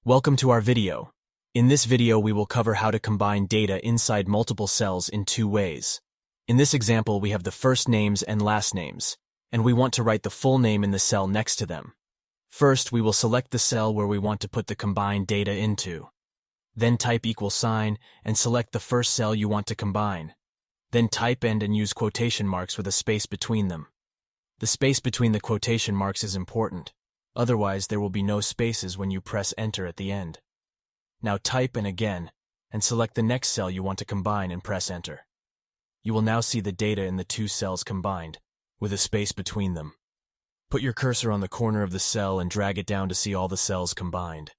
Welcome to our video. In this video, we will cover how to combine data inside multiple cells in two ways. In this example, we have the first names and last names, and we want to write the full name in the cell next to them. First, we will select the cell where we want to put the combined data into. Then type $, and select the first cell you want to combine. Then type and use quotation marks with a space between them. The space between the quotation marks is important. Otherwise, there will be no spaces when you press enter at the end. Now type and select the next cell you want to combine and press enter. You will now see the data in the two cells combined, with a space between them. Put your cursor on the corner of the cell and drag it down to see all the cells combined.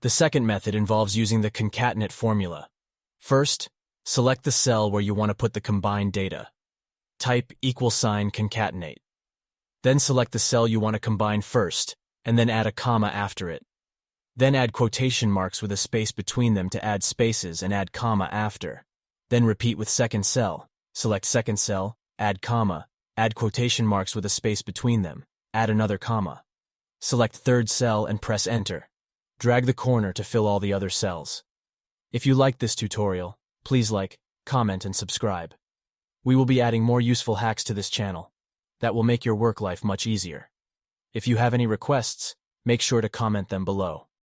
The second method involves using the concatenate formula. First, select the cell where you want to put the combined data. Type $concatenate. Then select the cell you want to combine first, and then add a comma after it. Then add quotation marks with a space between them to add spaces and add comma after. Then repeat with second cell. Select second cell, add comma, add quotation marks with a space between them, add another comma. Select third cell and press enter. Drag the corner to fill all the other cells. If you liked this tutorial, please like, comment, and subscribe. We will be adding more useful hacks to this channel that will make your work life much easier. If you have any requests, make sure to comment them below.